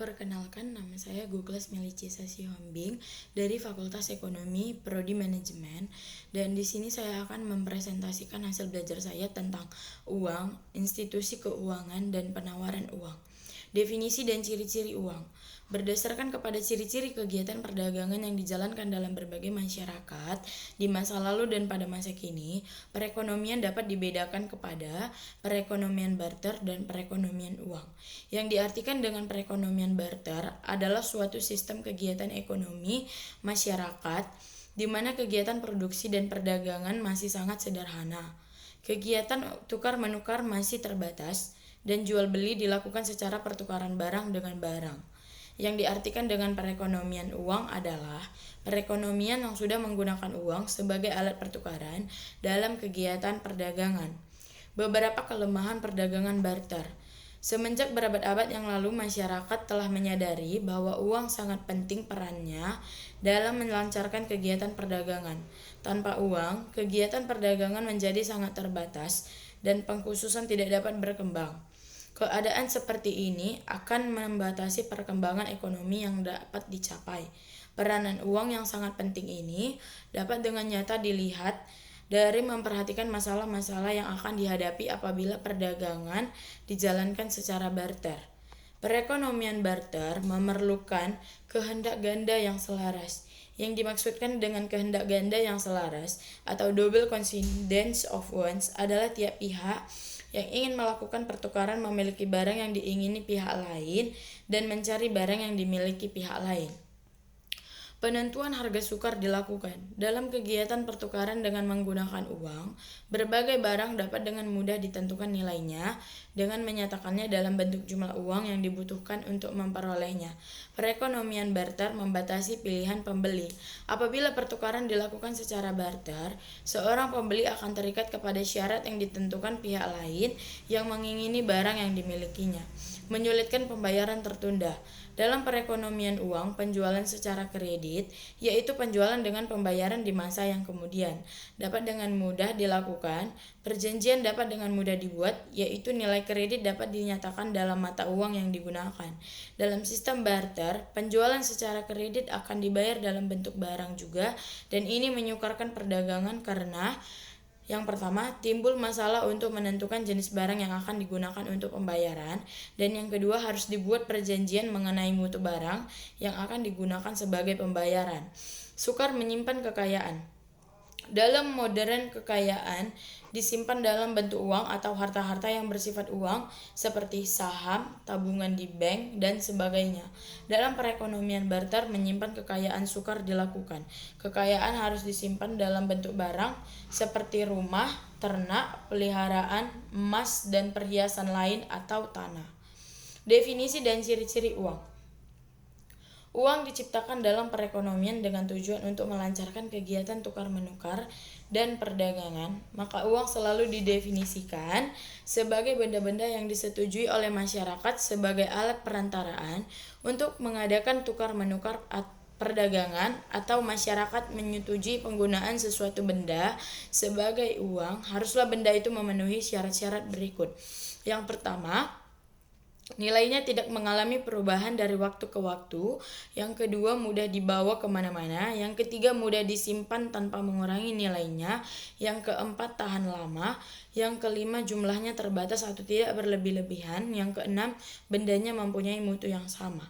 Perkenalkan, nama saya Guklas Melicisa Sihombing dari Fakultas Ekonomi Prodi Manajemen, dan di sini saya akan mempresentasikan hasil belajar saya tentang uang, institusi keuangan, dan penawaran uang. Definisi dan ciri-ciri uang. Berdasarkan kepada ciri-ciri kegiatan perdagangan yang dijalankan dalam berbagai masyarakat di masa lalu dan pada masa kini, perekonomian dapat dibedakan kepada perekonomian barter dan perekonomian uang. Yang diartikan dengan perekonomian barter adalah suatu sistem kegiatan ekonomi masyarakat di mana kegiatan produksi dan perdagangan masih sangat sederhana. Kegiatan tukar-menukar masih terbatas dan jual beli dilakukan secara pertukaran barang dengan barang. Yang diartikan dengan perekonomian uang adalah perekonomian yang sudah menggunakan uang sebagai alat pertukaran dalam kegiatan perdagangan. Beberapa kelemahan perdagangan barter. Semenjak berabad-abad yang lalu, masyarakat telah menyadari bahwa uang sangat penting perannya dalam melancarkan kegiatan perdagangan. Tanpa uang, kegiatan perdagangan menjadi sangat terbatas dan pengkhususan tidak dapat berkembang. Keadaan seperti ini akan membatasi perkembangan ekonomi yang dapat dicapai. Peranan uang yang sangat penting ini dapat dengan nyata dilihat dari memperhatikan masalah-masalah yang akan dihadapi apabila perdagangan dijalankan secara barter. Perekonomian barter memerlukan kehendak ganda yang selaras. Yang dimaksudkan dengan kehendak ganda yang selaras atau double coincidence of wants adalah tiap pihak yang ingin melakukan pertukaran memiliki barang yang diingini pihak lain dan mencari barang yang dimiliki pihak lain. Penentuan harga sukar dilakukan. Dalam kegiatan pertukaran dengan menggunakan uang, berbagai barang dapat dengan mudah ditentukan nilainya dengan menyatakannya dalam bentuk jumlah uang yang dibutuhkan untuk memperolehnya. Perekonomian barter membatasi pilihan pembeli. Apabila pertukaran dilakukan secara barter, seorang pembeli akan terikat kepada syarat yang ditentukan pihak lain yang mengingini barang yang dimilikinya. Menyulitkan pembayaran tertunda. Dalam perekonomian uang, penjualan secara kredit, yaitu penjualan dengan pembayaran di masa yang kemudian, dapat dengan mudah dilakukan. Perjanjian dapat dengan mudah dibuat, yaitu nilai kredit dapat dinyatakan dalam mata uang yang digunakan. Dalam sistem barter, penjualan secara kredit akan dibayar dalam bentuk barang juga, dan ini menyukarkan perdagangan karena yang pertama, timbul masalah untuk menentukan jenis barang yang akan digunakan untuk pembayaran, dan yang kedua harus dibuat perjanjian mengenai mutu barang yang akan digunakan sebagai pembayaran. Sukar menyimpan kekayaan. Dalam modern, kekayaan disimpan dalam bentuk uang atau harta-harta yang bersifat uang seperti saham, tabungan di bank, dan sebagainya. Dalam perekonomian barter, menyimpan kekayaan sukar dilakukan. Kekayaan harus disimpan dalam bentuk barang seperti rumah, ternak, peliharaan, emas, dan perhiasan lain atau tanah. Definisi dan ciri-ciri uang. Uang diciptakan dalam perekonomian dengan tujuan untuk melancarkan kegiatan tukar-menukar dan perdagangan, maka uang selalu didefinisikan sebagai benda-benda yang disetujui oleh masyarakat sebagai alat perantaraan untuk mengadakan tukar-menukar perdagangan, atau masyarakat menyetujui penggunaan sesuatu benda sebagai uang. Haruslah benda itu memenuhi syarat-syarat berikut. Yang pertama, nilainya tidak mengalami perubahan dari waktu ke waktu. Yang kedua, mudah dibawa kemana-mana. Yang ketiga, mudah disimpan tanpa mengurangi nilainya. Yang keempat, tahan lama. Yang kelima, jumlahnya terbatas atau tidak berlebih-lebihan. Yang keenam, bendanya mempunyai mutu yang sama.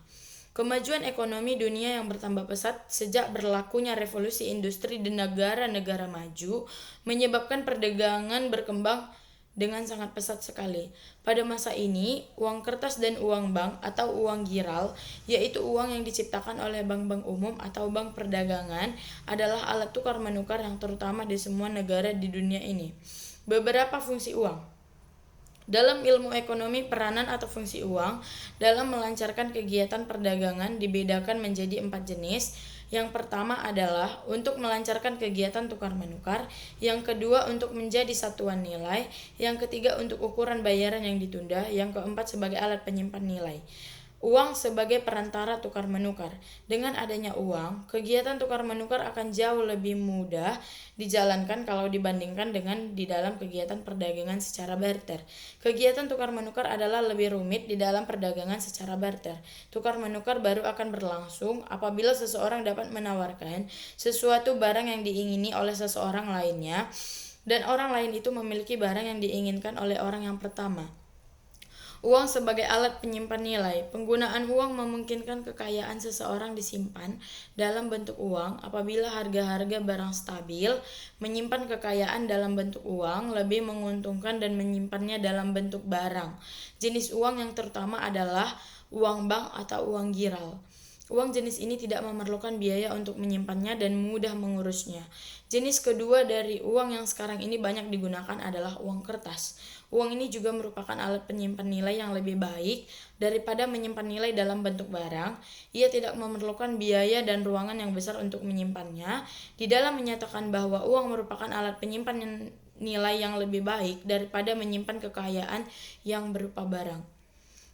Kemajuan ekonomi dunia yang bertambah pesat sejak berlakunya revolusi industri di negara-negara maju menyebabkan perdagangan berkembang dengan sangat pesat sekali. Pada masa ini, uang kertas dan uang bank atau uang giral, yaitu uang yang diciptakan oleh bank-bank umum atau bank perdagangan, adalah alat tukar-menukar yang terutama di semua negara di dunia ini. Beberapa fungsi uang. Dalam ilmu ekonomi, peranan atau fungsi uang dalam melancarkan kegiatan perdagangan dibedakan menjadi 4 jenis. Yang pertama adalah untuk melancarkan kegiatan tukar-menukar, yang kedua untuk menjadi satuan nilai, yang ketiga untuk ukuran bayaran yang ditunda, yang keempat sebagai alat penyimpan nilai. Uang sebagai perantara tukar-menukar. Dengan adanya uang, kegiatan tukar-menukar akan jauh lebih mudah dijalankan kalau dibandingkan dengan di dalam kegiatan perdagangan secara barter. Kegiatan tukar-menukar adalah lebih rumit di dalam perdagangan secara barter. Tukar-menukar baru akan berlangsung apabila seseorang dapat menawarkan sesuatu barang yang diingini oleh seseorang lainnya, dan orang lain itu memiliki barang yang diinginkan oleh orang yang pertama. Uang sebagai alat penyimpan nilai. Penggunaan uang memungkinkan kekayaan seseorang disimpan dalam bentuk uang apabila harga-harga barang stabil. Menyimpan kekayaan dalam bentuk uang lebih menguntungkan dan menyimpannya dalam bentuk barang. Jenis uang yang terutama adalah uang bank atau uang giral. Uang jenis ini tidak memerlukan biaya untuk menyimpannya dan mudah mengurusnya. Jenis kedua dari uang yang sekarang ini banyak digunakan adalah uang kertas. Uang ini juga merupakan alat penyimpan nilai yang lebih baik daripada menyimpan nilai dalam bentuk barang. Ia tidak memerlukan biaya dan ruangan yang besar untuk menyimpannya. Di dalam menyatakan bahwa uang merupakan alat penyimpan nilai yang lebih baik daripada menyimpan kekayaan yang berupa barang.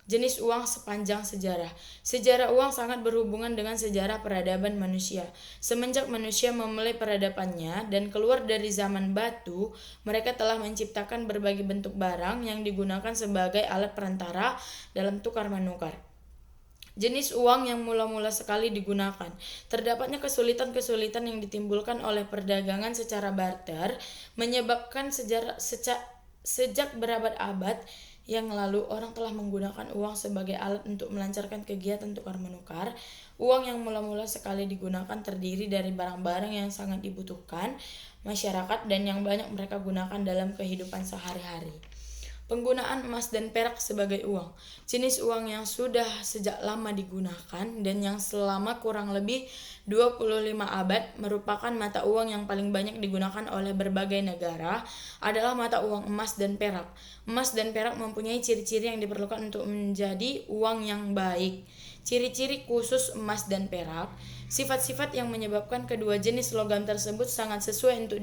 Jenis uang sepanjang sejarah. Sejarah uang sangat berhubungan dengan sejarah peradaban manusia. Semenjak manusia memulai peradabannya dan keluar dari zaman batu, mereka telah menciptakan berbagai bentuk barang yang digunakan sebagai alat perantara dalam tukar-menukar. Jenis uang yang mula-mula sekali digunakan. Terdapatnya kesulitan-kesulitan yang ditimbulkan oleh perdagangan secara barter menyebabkan sejak berabad-abad yang lalu orang telah menggunakan uang sebagai alat untuk melancarkan kegiatan tukar-menukar. Uang yang mula-mula sekali digunakan terdiri dari barang-barang yang sangat dibutuhkan masyarakat dan yang banyak mereka gunakan dalam kehidupan sehari-hari. Penggunaan emas dan perak sebagai uang. Jenis uang yang sudah sejak lama digunakan dan yang selama kurang lebih 25 abad merupakan mata uang yang paling banyak digunakan oleh berbagai negara adalah mata uang emas dan perak. Emas dan perak mempunyai ciri-ciri yang diperlukan untuk menjadi uang yang baik. Ciri-ciri khusus emas dan perak. Sifat-sifat yang menyebabkan kedua jenis logam tersebut sangat sesuai untuk